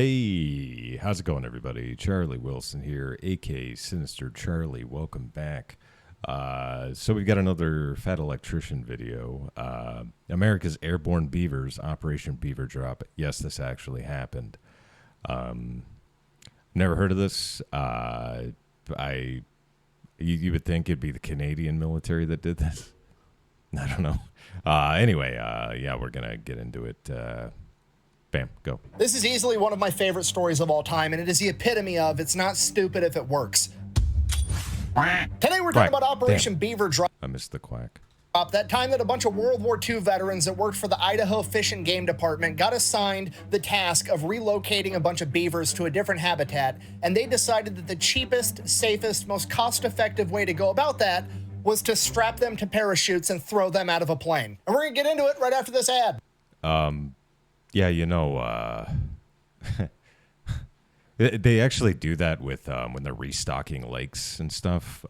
Hey, how's it going, everybody? Charlie Wilson here, a.k.a. Sinister Charlie. Welcome back. So we've got another Fat Electrician video. America's Airborne Beavers, Operation Beaver Drop. Yes, this actually happened. Never heard of this. You would think it'd be the Canadian military that did this. I don't know. Anyway, yeah, we're going to get into it. Bam, go. This is easily one of my favorite stories of all time, and it is the epitome of it's not stupid if it works. Today we're talking about Operation Beaver Drop. I missed the quack. That time that a bunch of World War II veterans that worked for the Idaho Fish and Game Department got assigned the task of relocating a bunch of beavers to a different habitat, and they decided that the cheapest, safest, most cost-effective way to go about that was to strap them to parachutes and throw them out of a plane. And we're gonna get into it right after this ad. Yeah, you know, they actually do that with when they're restocking lakes and stuff.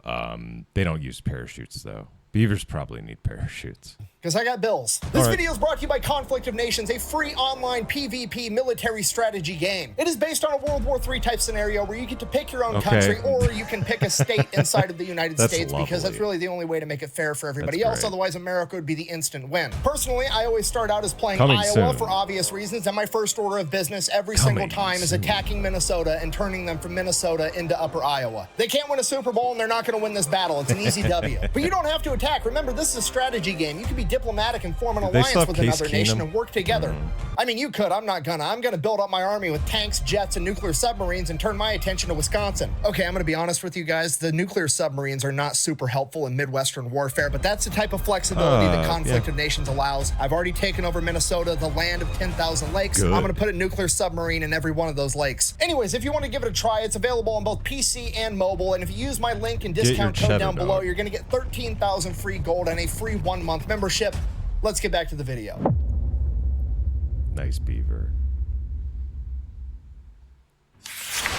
They don't use parachutes, though. Beavers probably need parachutes. Because I got bills. This video is brought to you by Conflict of Nations, a free online PvP military strategy game. It is based on a World War III type scenario where you get to pick your own country, or you can pick a state inside of the United States, because that's really the only way to make it fair for everybody else. Otherwise, America would be the instant win. Personally, I always start out as playing Iowa for obvious reasons, and my first order of business every single time is attacking Minnesota and turning them from Minnesota into Upper Iowa. They can't win a Super Bowl, and they're not going to win this battle. It's an easy W. But you don't have to attack. Remember, this is a strategy game. You can be diplomatic and form an alliance with another nation and work together. I mean, you could. I'm not gonna. I'm gonna build up my army with tanks, jets, and nuclear submarines and turn my attention to Wisconsin. Okay, I'm gonna be honest with you guys. The nuclear submarines are not super helpful in Midwestern warfare, but that's the type of flexibility that Conflict of Nations allows. I've already taken over Minnesota, the land of 10,000 lakes. I'm gonna put a nuclear submarine in every one of those lakes. Anyways, if you want to give it a try, it's available on both PC and mobile. And if you use my link and discount code down below, you're gonna get 13,000 free gold and a free 1-month membership. Let's get back to the video. Nice beaver.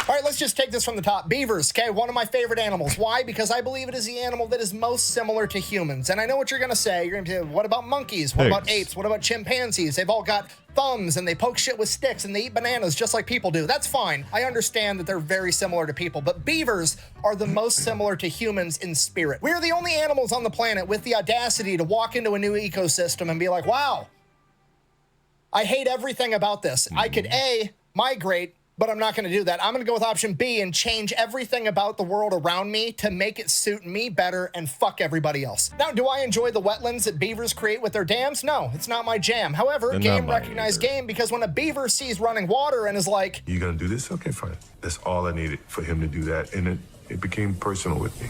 All right, let's just take this from the top. Beavers, okay, one of my favorite animals. Why? Because I believe it is the animal that is most similar to humans. And I know what you're gonna say. You're gonna say, what about monkeys? What about apes? What about chimpanzees? They've all got thumbs and they poke shit with sticks and they eat bananas just like people do. That's fine. I understand that they're very similar to people, but beavers are the most similar to humans in spirit. We are the only animals on the planet with the audacity to walk into a new ecosystem and be like, wow, I hate everything about this. I could A, migrate, but I'm not going to do that. I'm going to go with option B and change everything about the world around me to make it suit me better and fuck everybody else. Now, do I enjoy the wetlands that beavers create with their dams? No, it's not my jam. However, game recognized game, because when a beaver sees running water and is like, "You gonna do this? Okay, fine." That's all I needed for him to do that, and it became personal with me.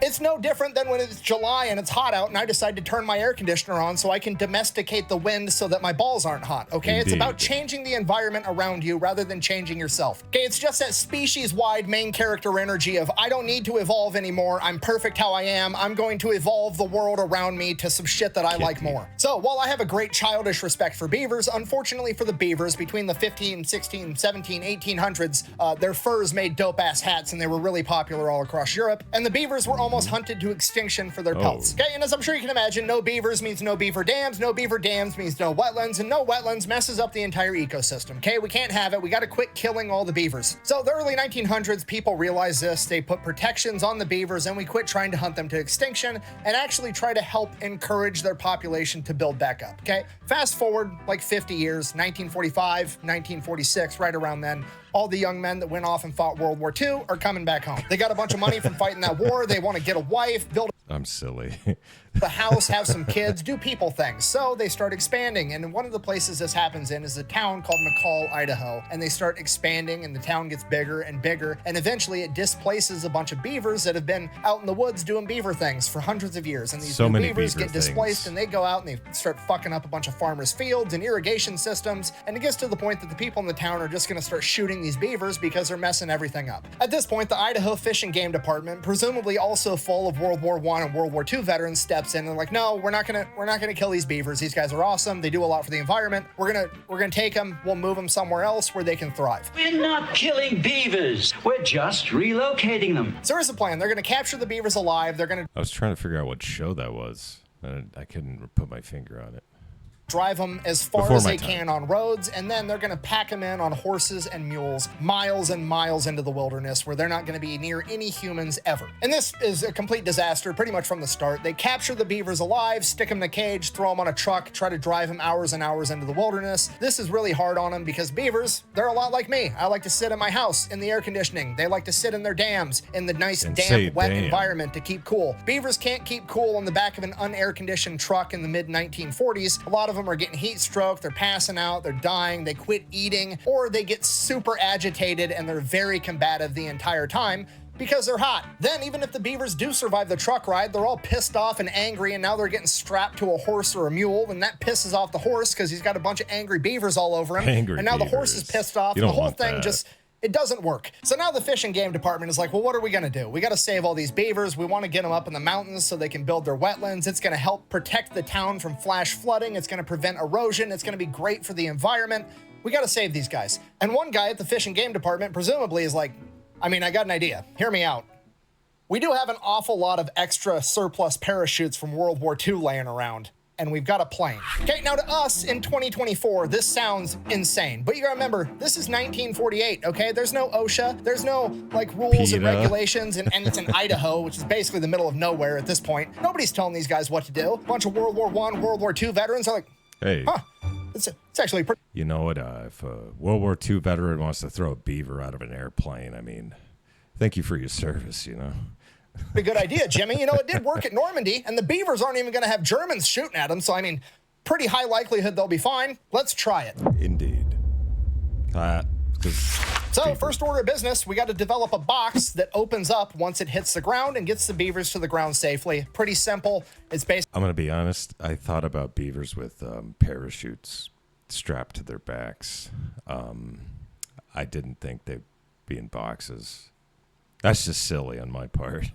it's no different than when it's July and it's hot out and I decide to turn my air conditioner on so I can domesticate the wind so that my balls aren't hot, okay? Indeed. It's about changing the environment around you rather than changing yourself. Okay, it's just that species-wide main character energy of I don't need to evolve anymore, I'm perfect how I am, I'm going to evolve the world around me to some shit that I like more. So while I have a great childish respect for beavers, unfortunately for the beavers, between the 15, 16, 17, 1800s, their furs made dope-ass hats and they were really popular all across Europe, and the beavers were almost hunted to extinction for their pelts. Okay, and as I'm sure you can imagine, no beavers means no beaver dams means no wetlands, and no wetlands messes up the entire ecosystem. Okay, we can't have it, we gotta quit killing all the beavers. So the early 1900s, people realized this, they put protections on the beavers, and we quit trying to hunt them to extinction and actually try to help encourage their population to build back up. Okay, fast forward like 50 years, 1945, 1946, right around then, all the young men that went off and fought World War II are coming back home. They got a bunch of money from fighting that war. They want to get a wife, build I'm silly. the house, have some kids, do people things. So they start expanding. And one of the places this happens in is a town called McCall, Idaho. And they start expanding and the town gets bigger and bigger. And eventually it displaces a bunch of beavers that have been out in the woods doing beaver things for hundreds of years. And these new beavers get displaced and they go out and they start fucking up a bunch of farmers' fields and irrigation systems. And it gets to the point that the people in the town are just going to start shooting these beavers because they're messing everything up. At this point, the Idaho Fish and Game Department, presumably also full of World War I and World War II veterans, steps in and they're like, no, we're not gonna kill these beavers. These guys are awesome. They do a lot for the environment. We're gonna take them. We'll move them somewhere else where they can thrive. We're not killing beavers. We're just relocating them. So here's the plan. They're gonna capture the beavers alive. They're gonna. I was trying to figure out what show that was, and I couldn't put my finger on it. drive them as far Before as my they time. can on roads, and then they're going to pack them in on horses and mules miles and miles into the wilderness where they're not going to be near any humans ever. And this is a complete disaster pretty much from the start. They capture the beavers alive, stick them in a cage, throw them on a truck, try to drive them hours and hours into the wilderness. This is really hard on them because beavers, they're a lot like me. I like to sit in my house in the air conditioning. They like to sit in their dams in the nice, And say damp, wet damn. environment to keep cool. Beavers can't keep cool on the back of an unair-conditioned truck in the mid-1940s. A lot of them are getting heat stroke, they're passing out, they're dying, they quit eating, or they get super agitated and they're very combative the entire time because they're hot. Then, even if the beavers do survive the truck ride, they're all pissed off and angry, and now they're getting strapped to a horse or a mule, and that pisses off the horse because he's got a bunch of angry beavers all over him. Angry and now the horse is beavers. pissed off, You and the don't whole want thing that. just, it doesn't work. So now the fish and game department is like, well, what are we gonna do? We gotta save all these beavers. We wanna get them up in the mountains so they can build their wetlands. It's gonna help protect the town from flash flooding. It's gonna prevent erosion. It's gonna be great for the environment. We gotta save these guys. And one guy at the fish and game department presumably is like, I mean, I got an idea. Hear me out. We do have an awful lot of extra surplus parachutes from World War II laying around, and we've got a plane. Okay, now to us in 2024, this sounds insane, but you gotta remember, this is 1948, okay? There's no OSHA, there's no like rules and PETA. regulations, and it's in Idaho, which is basically the middle of nowhere at this point. Nobody's telling these guys what to do. A bunch of World War I, World War II veterans are like, Hey, huh, it's actually pretty you know what? If a World War II veteran wants to throw a beaver out of an airplane, I mean, thank you for your service, you know? good idea, Jimmy. You know, it did work at Normandy, and the Beavers aren't even going to have Germans shooting at them, so I mean, pretty high likelihood they'll be fine. Let's try it. Indeed. 'Cause So, beaver- first order of business, we got to develop a box that opens up once it hits the ground and gets the beavers to the ground safely. Pretty simple. It's basically I'm going to be honest. I thought about beavers with parachutes strapped to their backs. I didn't think they'd be in boxes. That's just silly on my part.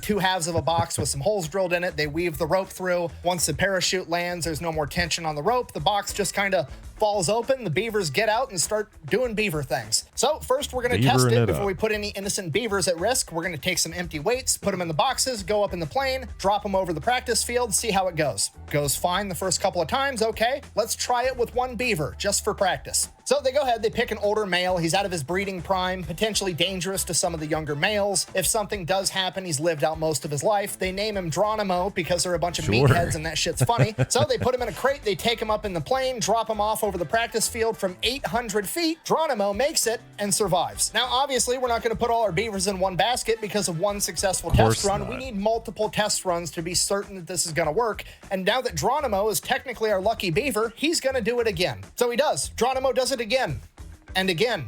two halves of a box with some holes drilled in it. They weave the rope through. Once the parachute lands, there's no more tension on the rope. The box just kind of falls open. The beavers get out and start doing beaver things. So first we're going to test Beavering it it before up. we put any innocent beavers at risk. We're going to take some empty weights, put them in the boxes, go up in the plane, drop them over the practice field, see how it goes. Goes fine the first couple of times. Okay, let's try it with one beaver just for practice. So they go ahead, they pick an older male. He's out of his breeding prime, potentially dangerous to some of the younger males. If something does happen, he's lived out most of his life. They name him Geronimo because they're a bunch of Sure. meatheads and that shit's funny. So they put him in a crate, they take him up in the plane, drop him off over the practice field from 800 feet. Geronimo makes it and survives. Now, obviously, we're not going to put all our beavers in one basket because of one successful test course run. not. We need multiple test runs to be certain that this is going to work. And now that Geronimo is technically our lucky beaver, he's going to do it again. So he does. Geronimo does it again. And again.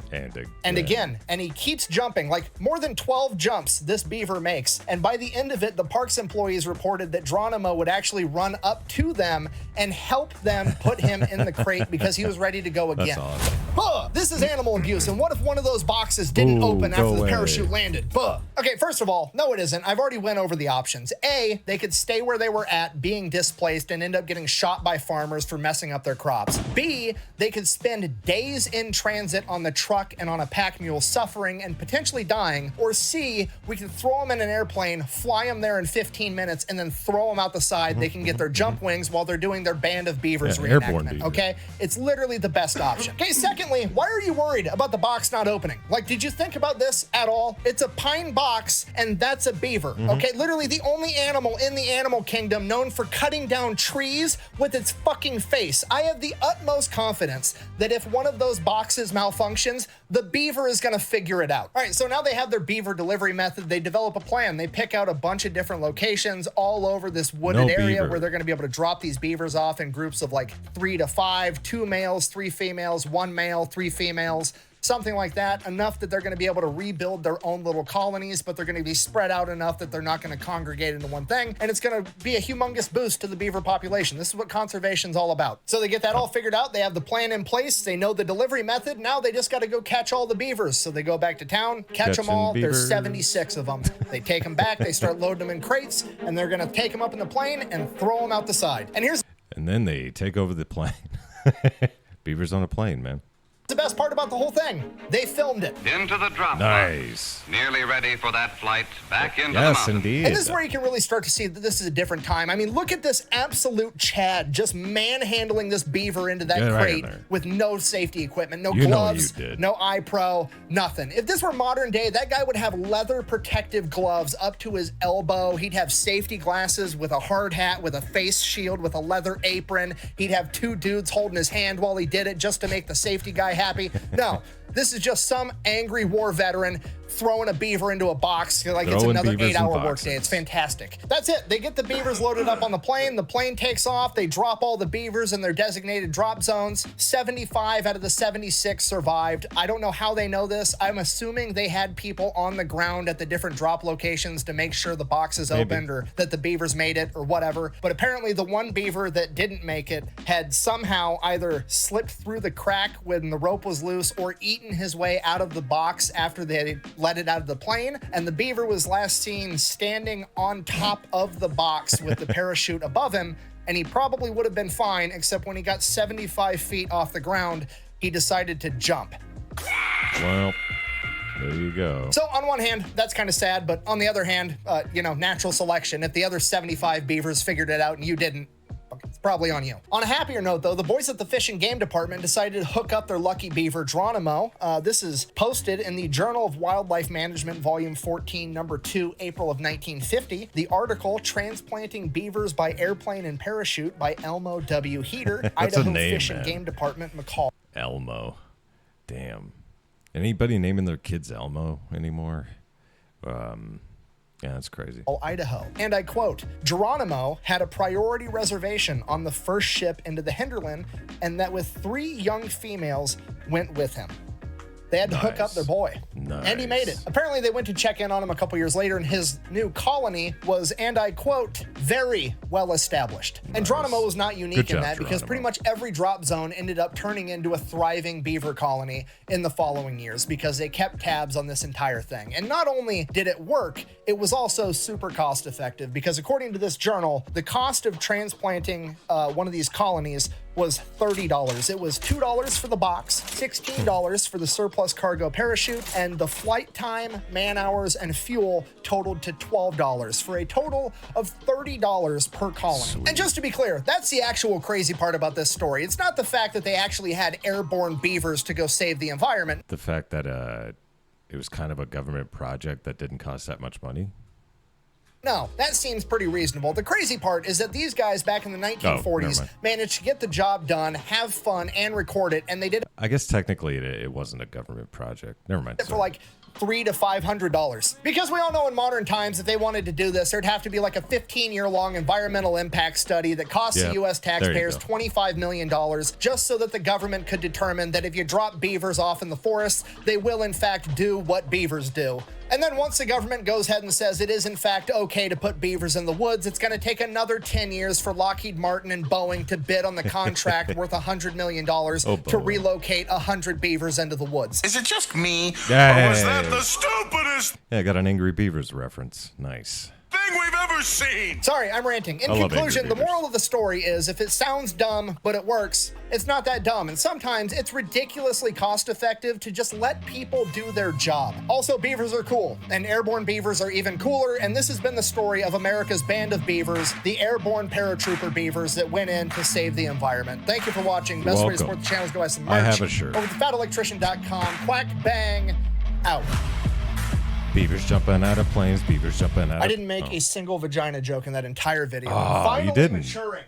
And again. And he keeps jumping, like more than 12 jumps this beaver makes. And by the end of it, the parks employees reported that Geronimo would actually run up to them and help them put him in the crate because he was ready to go again. That's awesome. Buh, this is animal abuse. And what if one of those boxes didn't Ooh, open go after the away. parachute landed? Buh. Okay, first of all, no, it isn't. I've already went over the options. A, they could stay where they were at, being displaced, and end up getting shot by farmers for messing up their crops. B, they could spend days in transit on the truck and on a pack mule suffering and potentially dying. Or C, we could throw them in an airplane, fly them there in 15 minutes, and then throw them out the side. They can get their jump wings while they're doing their Band of Beavers Yeah, Airborne reenactment, Beaver. okay? It's literally the best option. Okay, secondly, why are you worried about the box not opening? Like, did you think about this at all? It's a pine box, and that's a beaver, okay? Literally the only animal in the animal kingdom known for cutting down trees with its fucking face. I have the utmost confidence that if one of those boxes malfunctions, the beaver is gonna figure it out. All right, so now they have their beaver delivery method. They develop a plan. They pick out a bunch of different locations all over this wooded No area beaver. where they're gonna be able to drop these beavers off in groups of like 3 to 5, 2 males, 3 females, 1 male, 3 females, something like that, enough that they're going to be able to rebuild their own little colonies, but they're going to be spread out enough that they're not going to congregate into one thing, and it's going to be a humongous boost to the beaver population. This is what conservation's all about. So they get that all figured out, they have the plan in place, they know the delivery method, now they just got to go catch all the beavers. So they go back to town, catch them Catching all, there's beavers. 76 of them. They take them back, they start loading them in crates, and they're going to take them up in the plane and throw them out the side. And here's And then they take over the plane. Beavers on a plane, man. The best part about the whole thing, they filmed it. Into the drop. Nice. Nearly ready for that flight back into the Yes, mountain. indeed. And this is where you can really start to see that this is a different time. I mean, look at this absolute Chad just manhandling this beaver into that Get right crate in there. with no safety equipment, no You know gloves, you did. no eye pro, nothing. If this were modern day, that guy would have leather protective gloves up to his elbow. He'd have safety glasses with a hard hat, with a face shield, with a leather apron. He'd have two dudes holding his hand while he did it just to make the safety guy happy. No, this is just some angry war veteran throwing a beaver into a box like it's Throwing another beavers in 8-hour boxes. workday. It's fantastic. That's it. They get the beavers loaded up on the plane takes off, they drop all the beavers in their designated drop zones. 75 out of the 76 survived. I don't know how they know this. I'm assuming they had people on the ground at the different drop locations to make sure the boxes opened or that the beavers made it or whatever. But apparently the one beaver that didn't make it had somehow either slipped through the crack when the rope was loose or eaten his way out of the box after they had let it out of the plane, and the beaver was last seen standing on top of the box with the parachute above him, and he probably would have been fine, except when he got 75 feet off the ground, he decided to jump. Well, there you go. So on one hand, that's kind of sad, but on the other hand, natural selection. If the other 75 beavers figured it out and you didn't, it's probably on you. On a happier note, though, the boys at the Fish and Game Department decided to hook up their lucky beaver, Geronimo. This is posted in the Journal of Wildlife Management, Volume 14, Number 2, April of 1950. The article, Transplanting Beavers by Airplane and Parachute by Elmo W. Heater, That's a Idaho name, Fish and man. Game Department, McCall. Elmo. Damn. Anybody naming their kids Elmo anymore? Yeah, that's crazy. Idaho. And I quote, Geronimo had a priority reservation on the first ship into the hinterland, and that with 3 young females went with him. They had to hook up their boy. And he made it. Apparently, they went to check in on him a couple years later, and his new colony was, and I quote, very well established. And Geronimo was not unique Good in job, that because Geronimo. pretty much every drop zone ended up turning into a thriving beaver colony in the following years because they kept tabs on this entire thing. And not only did it work, it was also super cost effective because according to this journal, the cost of transplanting one of these colonies was $30. It was $2 for the box, $16 for the surplus cargo parachute, and the flight time, man hours, and fuel totaled to $12 for a total of $30 per colony. Sweet. And just to be clear, that's the actual crazy part about this story. It's not the fact that they actually had airborne beavers to go save the environment. The fact that it was kind of a government project that didn't cost that much money. No, that seems pretty reasonable. The crazy part is that these guys back in the 1940s mind. managed to get the job done, have fun, and record it, and they did I guess technically it wasn't a government project. Never mind. it for like $300 to $500. Because we all know in modern times, if they wanted to do this, there'd have to be like a 15-year-long environmental impact study that costs the U.S. taxpayers go. $25 million just so that the government could determine that if you drop beavers off in the forest, they will in fact do what beavers do. And then once the government goes ahead and says it is in fact okay to put beavers in the woods, it's going to take another 10 years for Lockheed Martin and Boeing to bid on the contract worth $100 million to Boeing. relocate 100 beavers into the woods. Is it just me? Hey. Or was that the stupidest Yeah, I got an Angry Beavers reference. Nice. thing we've ever seen? Sorry, I'm ranting. In I love conclusion, Angry the Beavers. moral of the story is if it sounds dumb, but it works, it's not that dumb. And sometimes it's ridiculously cost effective to just let people do their job. Also, beavers are cool, and airborne beavers are even cooler. And this has been the story of America's band of beavers, the airborne paratrooper beavers that went in to save the environment. Thank you for watching. Best way to welcome. support the channel is go buy some merch. I have a shirt. Over to fatelectrician.com. Quack, bang, out. Beavers jumping out of planes. Beavers jumping out. I didn't make a single vagina joke in that entire video. Oh, Finally you didn't. maturing.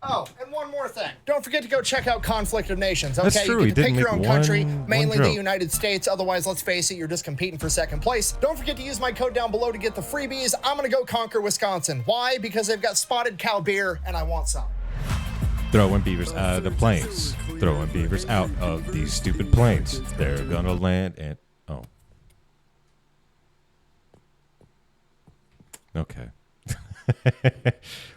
Oh, and one more thing. Don't forget to go check out Conflict of Nations. Okay, That's true. you He get to didn't pick your make own country, one mainly the joke. United States. Otherwise, let's face it, you're just competing for second place. Don't forget to use my code down below to get the freebies. I'm gonna go conquer Wisconsin. Why? Because they've got spotted cow beer, and I want some. Throwing beavers out of the planes. Throwing beavers out of these stupid planes. They're gonna land and oh. Okay.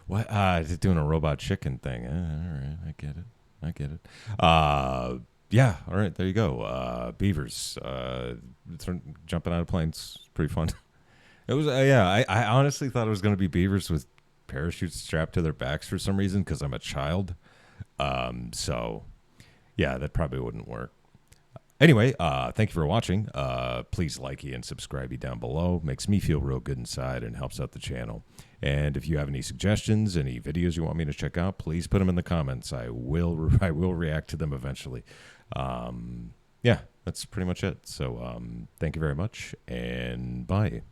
What? Just doing a robot chicken thing. All right, I get it. Yeah. All right, there you go. Beavers. Jumping out of planes. Pretty fun. It was. Yeah. I honestly thought it was going to be beavers with parachutes strapped to their backs for some reason because I'm a child. So, yeah, that probably wouldn't work. Anyway, thank you for watching. Please like and subscribe down below. Makes me feel real good inside and helps out the channel. And if you have any suggestions, any videos you want me to check out, please put them in the comments. I will react to them eventually. Yeah, that's pretty much it. So thank you very much, and bye.